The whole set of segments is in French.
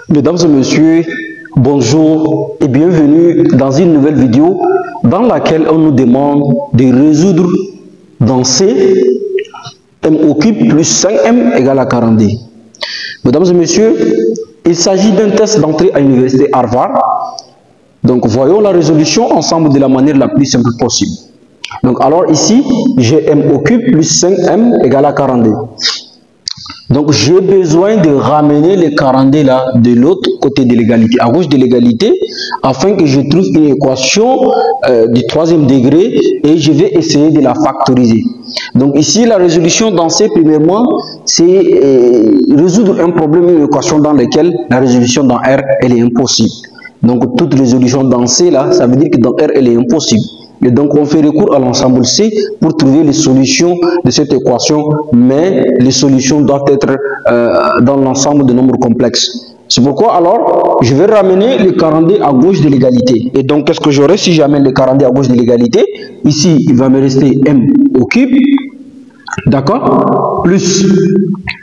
Mesdames et messieurs, bonjour et bienvenue dans une nouvelle vidéo dans laquelle on nous demande de résoudre dans C, M occupe plus 5M égale à 40D. Mesdames et messieurs, il s'agit d'un test d'entrée à l'université Harvard. Donc voyons la résolution ensemble de la manière la plus simple possible. Donc alors ici, j'ai M occupe plus 5M égale à 40D. Donc j'ai besoin de ramener les 40D là de l'autre côté de l'égalité, à gauche de l'égalité, afin que je trouve une équation du troisième degré et je vais essayer de la factoriser. Donc ici la résolution dans C, premièrement, c'est résoudre un problème, une équation dans laquelle la résolution dans R elle est impossible. Donc toute résolution dans C là, ça veut dire que dans R elle est impossible. Et donc on fait recours à l'ensemble C pour trouver les solutions de cette équation, mais les solutions doivent être dans l'ensemble de nombres complexes. C'est pourquoi alors je vais ramener le 40D à gauche de l'égalité. Et donc qu'est-ce que j'aurai si j'amène le 40D à gauche de l'égalité? Ici il va me rester M occupe, d'accord, plus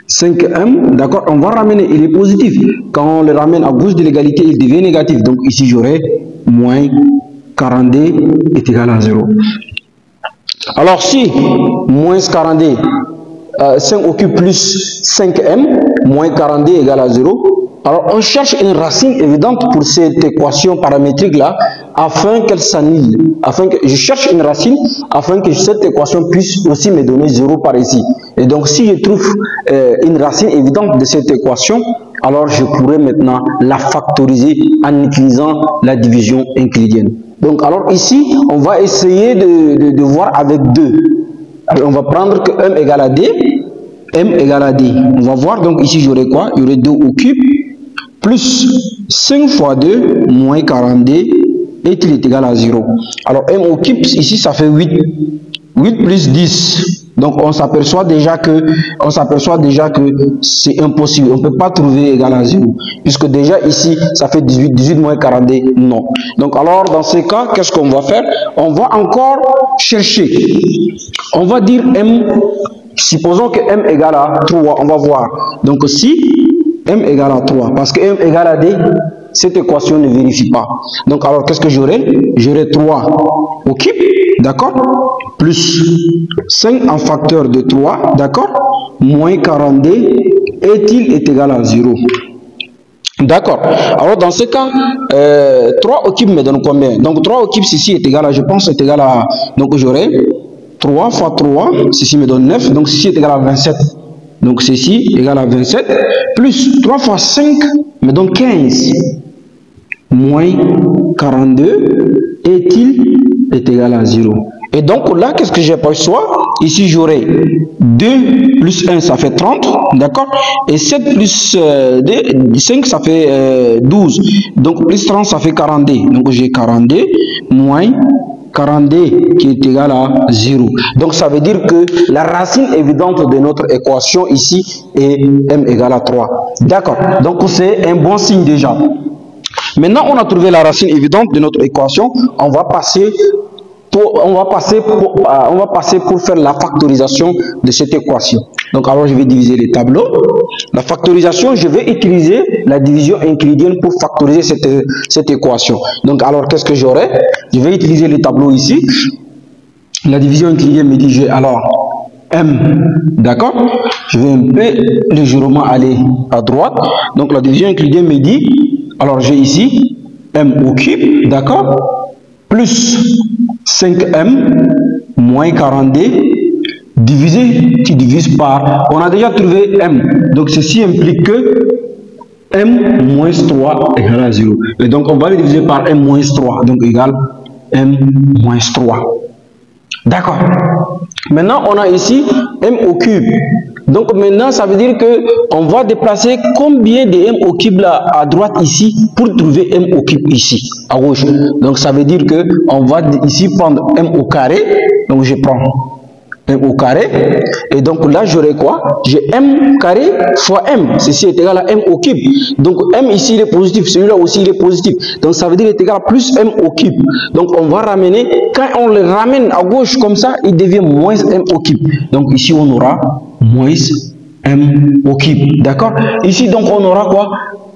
5M, d'accord, on va ramener, il est positif. Quand on le ramène à gauche de l'égalité, il devient négatif. Donc ici j'aurai moins 40D est égal à 0. Alors si moins 40D, 5 occupe plus 5M, moins 40D égale à 0, alors on cherche une racine évidente pour cette équation paramétrique là, afin qu'elle s'annule. Je cherche une racine afin que cette équation puisse aussi me donner 0 par ici. Et donc si je trouve une racine évidente de cette équation, alors je pourrais maintenant la factoriser en utilisant la division euclidienne. Donc alors ici, on va essayer de voir avec 2. Alors, on va prendre que M égale à D, M égale à D. On va voir, donc ici j'aurai quoi? Il y aurait 2 occupe, plus 5 fois 2, moins 40D, et il est égal à 0. Alors M occupe, ici ça fait 8. 8 plus 10. Donc on s'aperçoit déjà que c'est impossible. On ne peut pas trouver égal à 0. Puisque déjà ici, ça fait 18. 18 moins 40D, non. Donc alors dans ce cas, qu'est-ce qu'on va faire? On va encore chercher. On va dire M, supposons que M égale à 3. On va voir. Donc si M égale à 3, parce que M égale à D, cette équation ne vérifie pas. Donc alors qu'est-ce que j'aurai? J'aurai 3 occupe, d'accord, plus 5 en facteur de 3, d'accord, moins 40D, est égal à 0. D'accord. Alors dans ce cas, 3 occupe me donne combien? Donc 3 occupe, ceci est égal à, je pense, est égal à, donc j'aurai 3 fois 3, ceci me donne 9, donc ceci est égal à 27. Donc ceci est égal à 27, plus 3 fois 5 me donne 15, moins 42, est égal à 0. Et donc là, qu'est-ce que j'aperçois? Ici, j'aurai 2 plus 1, ça fait 30, d'accord? Et 7 plus 5, ça fait 12. Donc plus 30, ça fait 40D. Donc j'ai 40D moins 40D qui est égal à 0. Donc ça veut dire que la racine évidente de notre équation ici est M égale à 3. D'accord. Donc c'est un bon signe déjà. Maintenant, on a trouvé la racine évidente de notre équation. On va passer pour faire la factorisation de cette équation. Donc alors je vais diviser les tableaux. La factorisation, je vais utiliser la division euclidienne pour factoriser cette équation. Donc alors qu'est-ce que j'aurai? Je vais utiliser les tableaux ici. La division euclidienne me dit, j'ai alors M, d'accord? Je vais un peu légèrement aller à droite. Donc la division euclidienne me dit, alors j'ai ici M occupe, d'accord, plus 5M moins 40D divisé, tu divises par, on a déjà trouvé M, donc ceci implique que M moins 3 égale à 0. Et donc on va le diviser par M moins 3, donc égale M moins 3. D'accord. Maintenant on a ici M occupe. Donc maintenant ça veut dire que on va déplacer combien de M occupe là à droite ici pour trouver M occupe ici à gauche. Donc ça veut dire que on va ici prendre M au carré. Donc je prends M au carré et donc là j'aurai quoi? J'ai M carré fois M, ceci est égal à M occupe. Donc M ici il est positif, celui-là aussi il est positif. Donc ça veut dire qu'il est égal à plus M occupe. Donc on va ramener, quand on le ramène à gauche comme ça, il devient moins M occupe. Donc ici on aura moins M au cube. D'accord? Ici, donc, on aura quoi?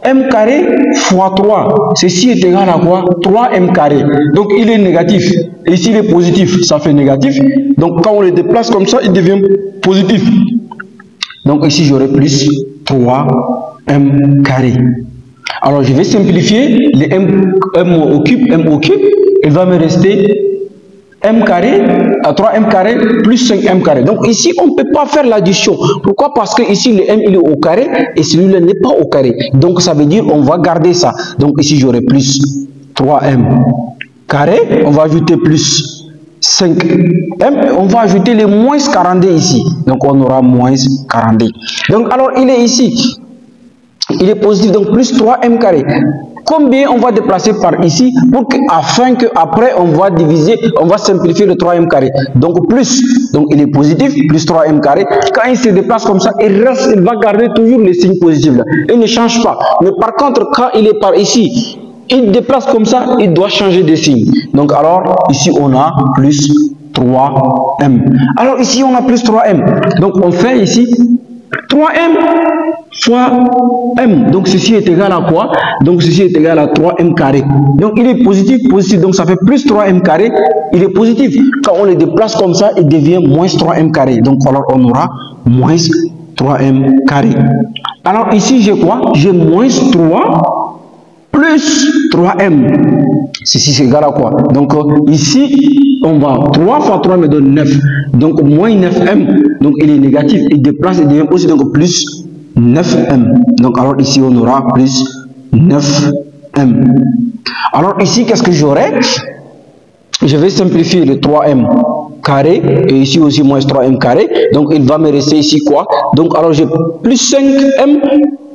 M carré fois 3. Ceci est égal à quoi? 3M carré. Donc, il est négatif. Et ici, il est positif. Ça fait négatif. Donc, quand on le déplace comme ça, il devient positif. Donc, ici, j'aurai plus 3M carré. Alors, je vais simplifier les M au cube, il va me rester M carré à 3M carré plus 5M carré. Donc, ici, on ne peut pas faire l'addition. Pourquoi? Parce que ici, le M, il est au carré et celui-là n'est pas au carré. Donc, ça veut dire on va garder ça. Donc, ici, j'aurai plus 3M carré. On va ajouter plus 5M. On va ajouter les moins 42 ici. Donc, on aura moins 42. Donc, alors, il est ici. Il est positif, donc plus 3M carré. Combien on va déplacer par ici pour que, afin que après on va diviser, on va simplifier le 3M carré. Donc plus, donc il est positif, plus 3M carré. Quand il se déplace comme ça, il va garder toujours les signes positifs là. Il ne change pas. Mais par contre, quand il est par ici, il déplace comme ça, il doit changer de signe. Donc alors, ici on a plus 3M. Alors ici on a plus 3M. Donc on fait ici 3M fois M. Donc ceci est égal à quoi? Donc ceci est égal à 3M carré. Donc il est positif, positif. Donc ça fait plus 3M carré. Il est positif. Quand on le déplace comme ça, il devient moins 3M carré. Donc alors on aura moins 3M carré. Alors ici j'ai quoi? J'ai moins 3 plus 3M. Ceci c'est égal à quoi? Donc ici, on va 3 fois 3 me donne 9. Donc moins 9M. Donc il est négatif. Il déplace, il devient aussi donc plus 9M. Donc alors ici on aura plus 9M. Alors ici qu'est-ce que j'aurai? Je vais simplifier le 3M carré et ici aussi moins 3M carré. Donc il va me rester ici quoi? Donc alors j'ai plus 5M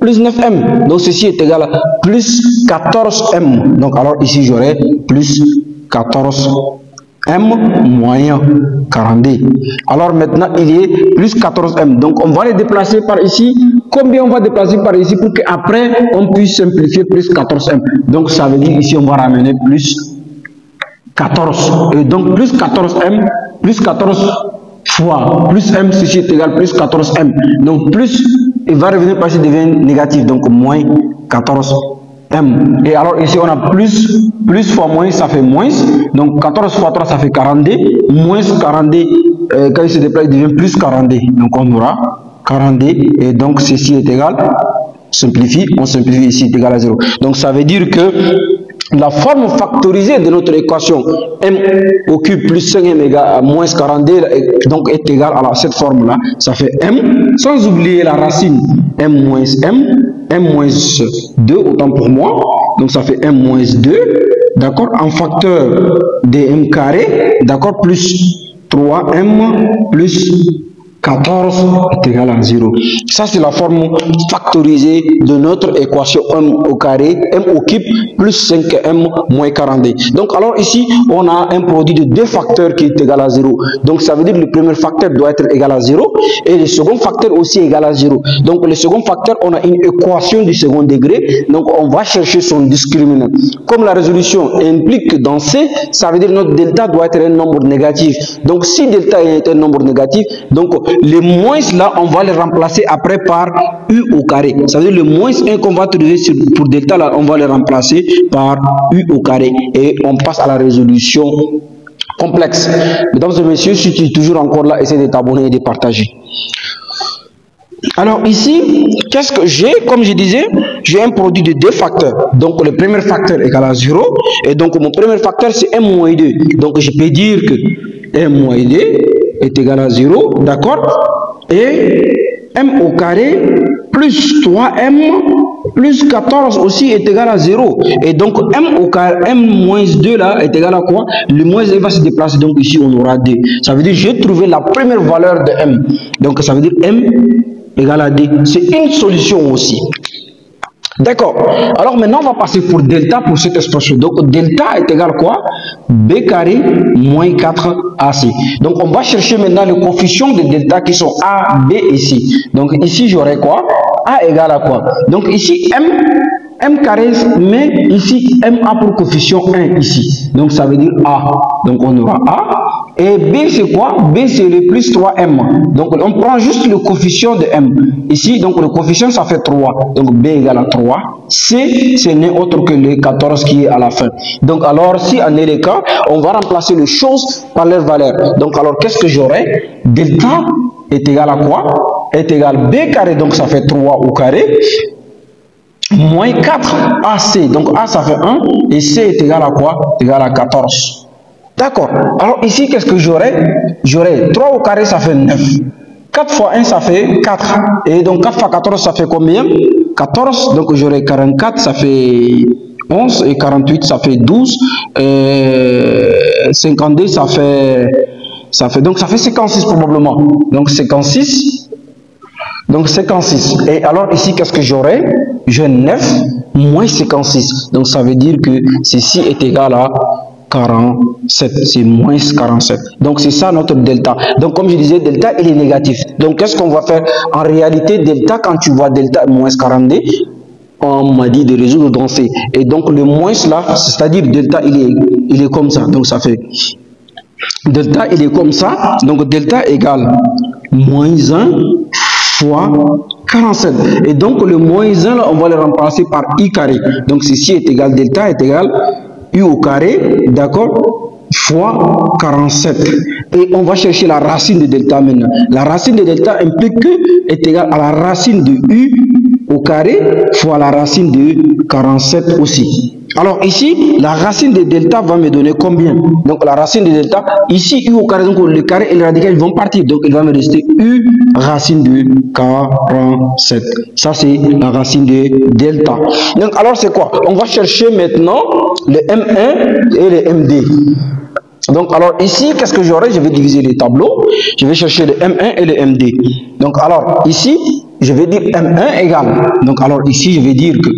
plus 9M. Donc ceci est égal à plus 14M. Donc alors ici j'aurai plus 14M moyen 42. Alors maintenant il est plus 14M. Donc on va les déplacer par ici. Combien on va déplacer par ici pour qu'après on puisse simplifier plus 14M. Donc ça veut dire ici on va ramener plus 14. Et donc plus 14M, plus 14 fois plus M, ceci est égal à plus 14M. Donc plus, il va revenir par ici, devient négatif. Donc moins 14M. Et alors ici on a plus fois moins, ça fait moins. Donc 14 fois 3, ça fait 42. Moins 42, quand il se déplace, il devient plus 42. Donc on aura 42. Et donc ceci est égal, simplifie, on simplifie ici, est égal à 0. Donc ça veut dire que la forme factorisée de notre équation M au cube plus 5M égale à moins 42 donc est égale à cette forme là. Ça fait M, sans oublier la racine M moins M, M moins 2, autant pour moi. Donc ça fait M moins 2, d'accord, en facteur de M carré, d'accord, plus 3M plus 14 est égal à 0. Ça, c'est la forme factorisée de notre équation M au carré, M au cube, plus 5M moins 42. Donc, alors ici, on a un produit de deux facteurs qui est égal à 0. Donc, ça veut dire que le premier facteur doit être égal à 0 et le second facteur aussi égal à 0. Donc, le second facteur, on a une équation du second degré. Donc, on va chercher son discriminant. Comme la résolution implique que dans C, ça veut dire que notre delta doit être un nombre négatif. Donc, si delta est un nombre négatif, donc les moins là, on va les remplacer après par U au carré. Ça veut dire le moins 1 qu'on va trouver pour delta là, on va les remplacer par U au carré. Et on passe à la résolution complexe. Mesdames et messieurs, si tu es toujours encore là, essaie de t'abonner et de partager. Alors ici, qu'est-ce que j'ai? Comme je disais, j'ai un produit de deux facteurs. Donc le premier facteur égale à 0. Et donc mon premier facteur c'est M moins 2. Donc je peux dire que M moins 2 est égal à 0, d'accord? Et M au carré plus 3M plus 14 aussi est égal à 0. Et donc M au carré, M moins 2 là est égal à quoi? Le moins 2 va se déplacer, donc ici on aura 2. Ça veut dire que j'ai trouvé la première valeur de M. Donc ça veut dire M égale à 2. C'est une solution aussi. D'accord. Alors maintenant, on va passer pour delta pour cette expression. Donc delta est égal à quoi? B carré moins 4AC. Donc on va chercher maintenant le coefficient de delta qui sont A, B et C. Donc ici, j'aurai quoi? A égale à quoi? Donc ici, M carré, mais ici, M a pour coefficient 1 ici. Donc ça veut dire A. Donc on aura A. Et B, c'est quoi? B, c'est le plus 3M. Donc, on prend juste le coefficient de M. Ici, donc, le coefficient, ça fait 3. Donc, B égale à 3. C, ce n'est autre que le 14 qui est à la fin. Donc, alors, si en est le cas, on va remplacer les choses par leur valeur. Donc, alors, qu'est-ce que j'aurai? Delta est égal à quoi? Est égal à B carré, donc ça fait 3 au carré. Moins 4 AC. Donc, A, ça fait 1. Et C est égal à quoi? Égal à 14. D'accord. Alors ici, qu'est-ce que j'aurai? J'aurai 3 au carré, ça fait 9. 4 fois 1, ça fait 4. Et donc 4 fois 14, ça fait combien? 14. Donc j'aurai 44, ça fait 11. Et 48, ça fait 12. 52, ça fait... Donc ça fait 56 probablement. Donc 56. Donc 56. Et alors ici, qu'est-ce que j'aurai? J'ai 9 moins 56. Donc ça veut dire que ceci est égal à 47, c'est moins 47. Donc c'est ça notre delta. Donc comme je disais, delta il est négatif. Donc qu'est-ce qu'on va faire? En réalité, delta, quand tu vois delta moins 42, on m'a dit de résoudre dans C. Et donc le moins là, c'est-à-dire delta il est comme ça. Donc ça fait delta il est comme ça. Donc delta égale moins 1 fois 47. Et donc le moins 1 là, on va le remplacer par I carré. Donc ceci est égal, delta est égal U au carré, d'accord, fois 47. Et on va chercher la racine de delta maintenant. La racine de delta implique que est égal à la racine de U au carré fois la racine de 47 aussi. Alors ici, la racine de delta va me donner combien? Donc la racine de delta, ici U au carré, donc le carré et le radical ils vont partir. Donc il va me rester U racine de 47. Ça c'est la racine de delta. Donc alors c'est quoi? On va chercher maintenant le M1 et le MD. Donc alors ici, qu'est-ce que j'aurai? Je vais diviser les tableaux. Je vais chercher le M1 et le MD. Donc alors ici, je vais dire M1 égale. Donc alors ici, je vais dire que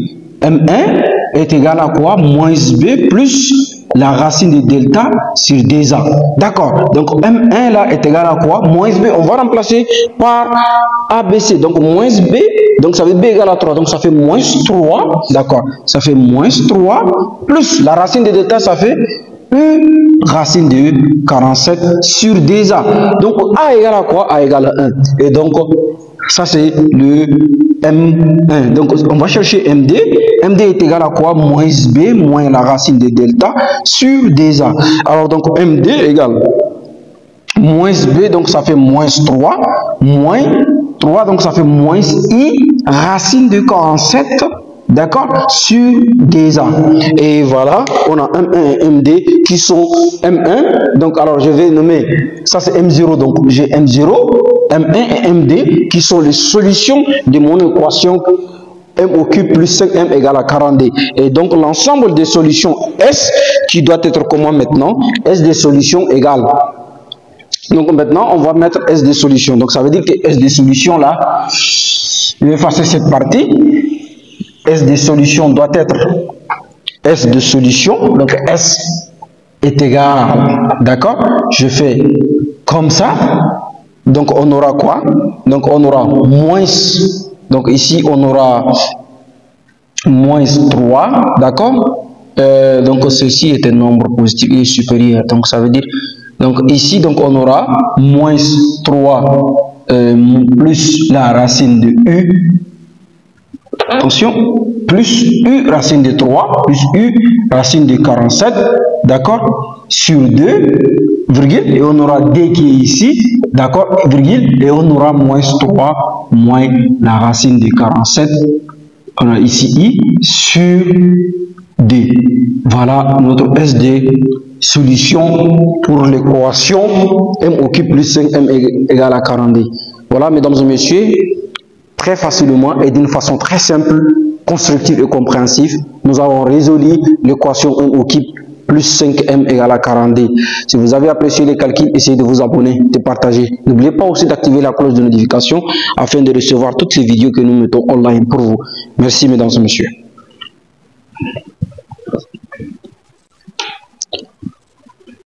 M1 est égal à quoi? Moins B plus la racine de delta sur 2A. D'accord. Donc M1 là est égal à quoi? Moins B. On va remplacer par ABC. Donc moins B. Donc ça veut B égale à 3. Donc ça fait moins 3. D'accord. Ça fait moins 3 plus la racine de delta, ça fait U racine de 47 sur 2A. Donc A égale à quoi? A égale à 1. Et donc ça c'est le M1. Donc on va chercher MD. MD est égal à quoi? Moins B moins la racine de delta sur 2A. Alors donc MD égale moins B, donc ça fait moins 3, moins 3, donc ça fait moins I racine de 47, d'accord, sur 2A. Et voilà, on a M1 et MD qui sont M1. Donc alors je vais nommer, ça c'est M0, donc j'ai M0, M1 et MD qui sont les solutions de mon équation M au cube plus 5M égale à 42. Et donc l'ensemble des solutions S qui doit être comment maintenant? S des solutions égale. Donc maintenant on va mettre S des solutions. Donc ça veut dire que S des solutions là, je vais effacer cette partie. S des solutions doit être S de solution. Donc S est égal, d'accord? Je fais comme ça. Donc on aura quoi? Donc on aura moins. Donc ici, on aura moins 3, d'accord? Donc ceci est un nombre positif, il est supérieur. Donc ça veut dire, donc ici, donc on aura moins 3 plus la racine de U. Attention, plus U racine de 3, plus U racine de 47, d'accord? Sur 2, virgule, et on aura D qui est ici, d'accord, virgule, et on aura moins 3 moins la racine de 47, on a ici I sur D. Voilà notre SD solution pour l'équation M au cube plus 5M égale à 42. Voilà, mesdames et messieurs, très facilement et d'une façon très simple, constructive et compréhensive, nous avons résolu l'équation M au cube plus 5M égale à 42. Si vous avez apprécié les calculs, essayez de vous abonner, de partager. N'oubliez pas aussi d'activer la cloche de notification afin de recevoir toutes les vidéos que nous mettons online pour vous. Merci mesdames et messieurs.